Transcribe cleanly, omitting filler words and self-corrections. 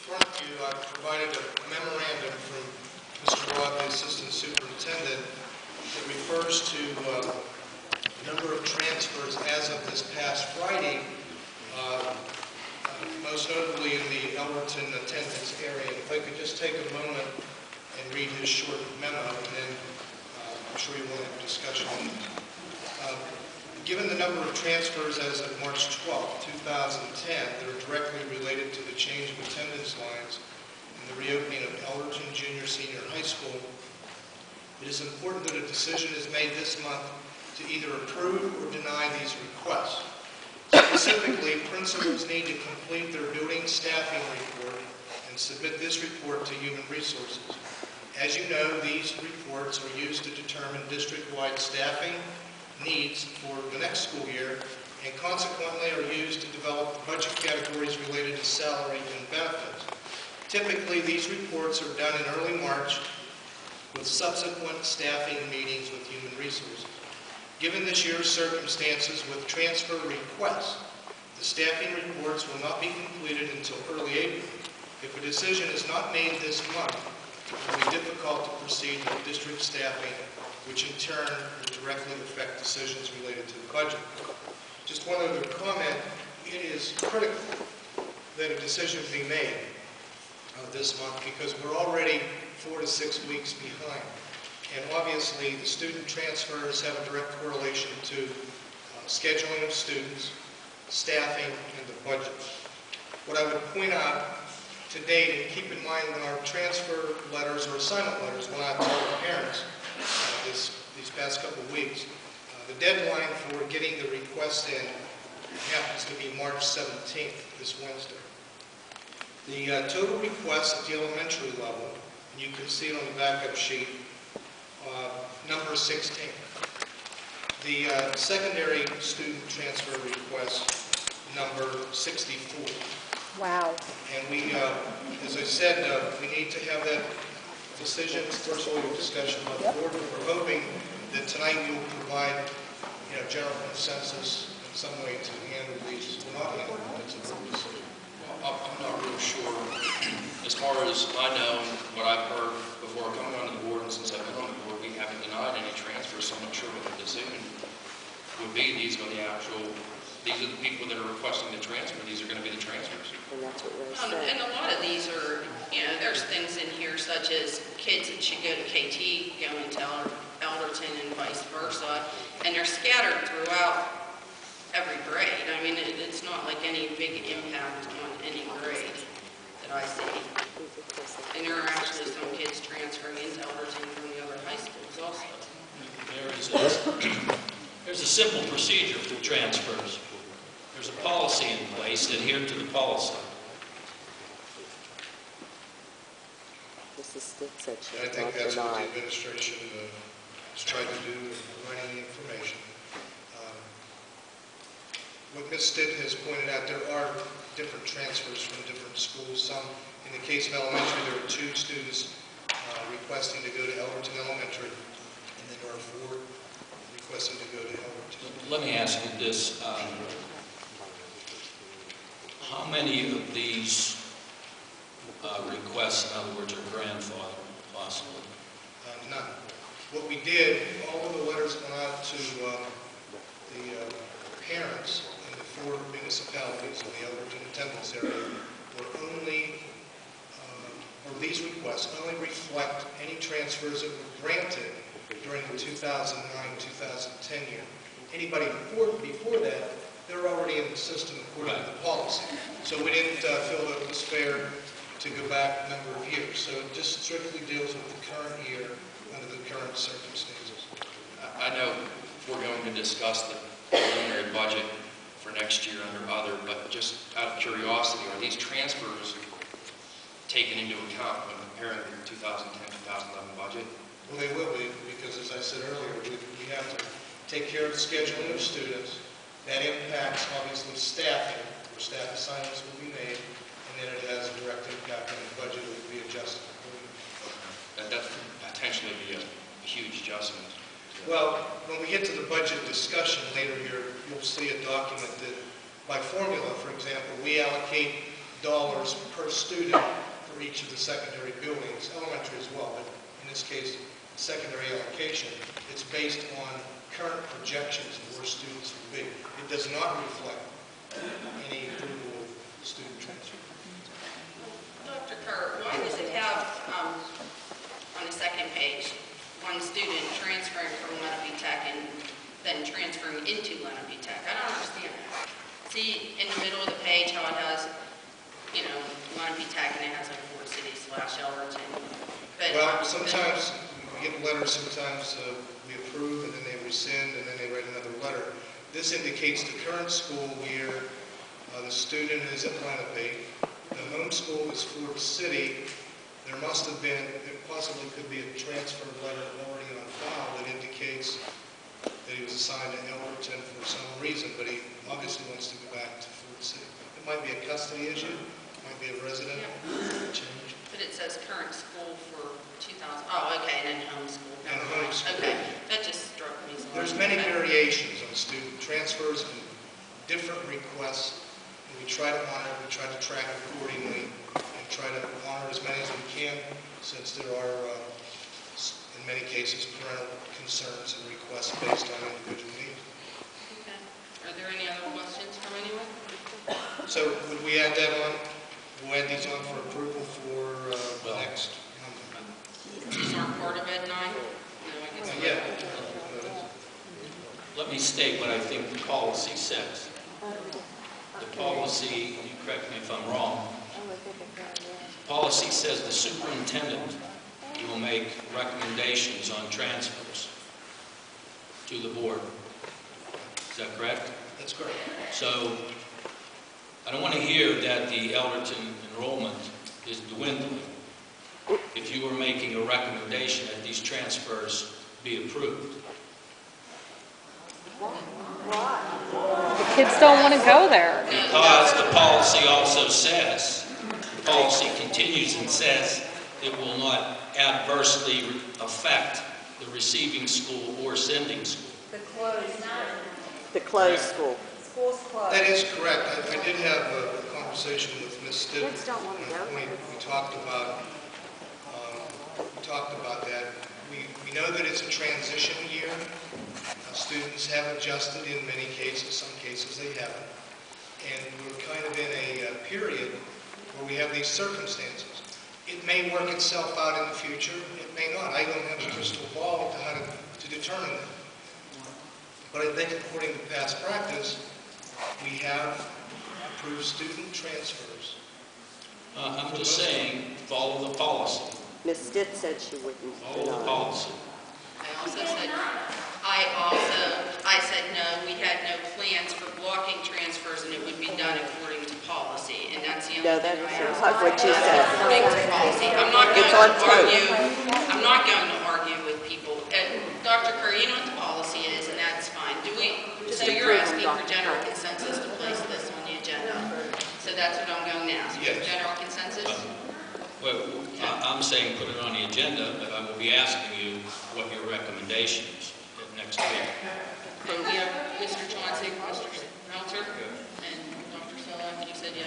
front of you, I've provided a memorandum from Mr. Roth, the Assistant Superintendent, that refers to the number of transfers as of this past Friday, most notably in the Elberton attendance area. If I could just take a moment and read his short memo, and then I'm sure you will have a discussion on it. Given the number of transfers as of March 12, 2010, that are directly related to the change of attendance lines and the reopening of Elberton Junior Senior High School, it is important that a decision is made this month to either approve or deny these requests. Specifically, principals need to complete their building staffing report and submit this report to Human Resources. As you know, these reports are used to determine district-wide staffing needs for the next school year, and consequently are used to develop budget categories related to salary and benefits. Typically, these reports are done in early March with subsequent staffing meetings with Human Resources. Given this year's circumstances with transfer requests, the staffing reports will not be completed until early April. If a decision is not made this month, it will be difficult to proceed with district staffing, which in turn will directly affect decisions related to the budget. Just one other comment, it is critical that a decision be made this month because we're already 4 to 6 weeks behind. And obviously the student transfers have a direct correlation to scheduling of students, staffing, and the budget. What I would point out to date, and keep in mind when our transfer letters or assignment letters went out to our parents these past couple of weeks, the deadline for getting the request in happens to be March 17th, this Wednesday. The total requests at the elementary level, and you can see it on the backup sheet, number 16. The secondary student transfer request, number 64. Wow. And we, as I said, we need to have that decision, first order discussion on the board. We're hoping that tonight we will provide, general consensus in some way to handle these. We're not handling it, it's a board decision. Well, I'm not real sure. As far as I know, what I've heard before coming onto the board, and since I've been on the board, we haven't denied any transfers, so I'm not sure what the decision would be. These are the people that are requesting the transfer. These are going to be the transfers. And that's what we're saying. And a lot of these are, there's things in here such as kids that should go to KT going to Elberton and vice versa, and they're scattered throughout every grade. I mean, it's not like any big impact on any grade that I see. And there are actually some kids transferring into Elberton from the other high schools also. There's a simple procedure for transfers. There's a policy in place. Adhere to the policy. Mrs. Stitt said she I would think not that's what the deny. administration has tried to do in providing the information. What Ms. Stitt has pointed out, there are different transfers from different schools. Some, in the case of elementary, there are 2 students requesting to go to Elberton Elementary, and then there are 4 requesting to go to Elberton. Let me ask you this. How many of these requests, in other words, are grandfathered, possibly? None. What we did, all of the letters went out to the parents in the 4 municipalities in the Elberton attendance area, were only, or these requests only reflect any transfers that were granted during the 2009-2010 year. Anybody before that, they're already in the system according to the policy. So we didn't feel that it was fair to go back a number of years. So it just strictly deals with the current year under the current circumstances. I know we're going to discuss the preliminary budget for next year under other, but just out of curiosity, are these transfers taken into account when comparing the 2010-2011 budget? Well, they will be, because as I said earlier, we have to take care of the scheduling of students. That impacts, obviously, staffing, where staff assignments will be made, and then it has a direct impact on the budget that will be adjusted accordingly. That could potentially be a huge adjustment. Well, when we get to the budget discussion later here, you'll see a document that, by formula, for example, we allocate dollars per student each of the secondary buildings, elementary as well, but in this case, secondary allocation, it's based on current projections of where students will be. It does not reflect any approval of student transfer. Dr. Kerr, why does it have, on the second page, one student transferring from Lenape Tech and then transferring into Lenape Tech? I don't understand that. See, in the middle of the page, how it has, Lenape Tech, and it has like Fort City / Ellerton. But, Well, sometimes we get letters, sometimes we approve, and then they rescind, and then they write another letter. This indicates the current school year, the student is at Lenape. The home school is Fort City. There must have been, there possibly could be a transfer letter already on file that indicates that he was assigned to Ellerton for some reason, but he obviously wants to go back to Fort City. It might be a custody issue, it might be a resident change. But it says current school for 2000, oh, okay, and then home school. And home school. Okay, that just struck me. as a There's lot. many variations on student transfers and different requests, and we try to honor, we try to track accordingly, and try to honor as many as we can, since there are, in many cases, parental concerns and requests based on individual needs. Okay. Are there any other questions from anyone? So would we add that on? We'll add these on for approval for next month. These aren't part of Ed 9? No, I guess not. Yeah. Let me state what I think the policy says. The policy, you correct me if I'm wrong, the policy says the superintendent will make recommendations on transfers to the board. Is that correct? That's correct. So I don't want to hear that the Ellerton enrollment is dwindling if you were making a recommendation that these transfers be approved. The kids don't want to go there. Because the policy also says, the policy continues and says it will not adversely affect the receiving school or sending school. The closed school. That is correct. I did have a conversation with Ms. Stitt. Kids don't want to go there. We talked about that. We know that it's a transition year. Students have adjusted in many cases. Some cases they haven't. And we're kind of in a period where we have these circumstances. It may work itself out in the future. It may not. I don't have a crystal ball to how to determine that. But I think according to past practice, we have approved student transfers. I'm just saying, follow the policy. Ms. Stitt said she wouldn't Follow the deny. policy. I said no, we had no plans for blocking transfers, and it would be done according to policy, and that's the No, only thing that's I asked. not what you said. According to policy. I'm not going It's on to tape. argue, I'm not going to argue with people. Dr. Kerr, you know what the policy is, and that's fine. So you're asking for general consensus to place this on the agenda. So that's what I'm going to ask. Yes. General consensus? Well, I'm saying put it on the agenda, but I will be asking you what your recommendation is next week. And we have Mr. Chauncey, Mr. Meltzer, and Dr. Sella, you said yes.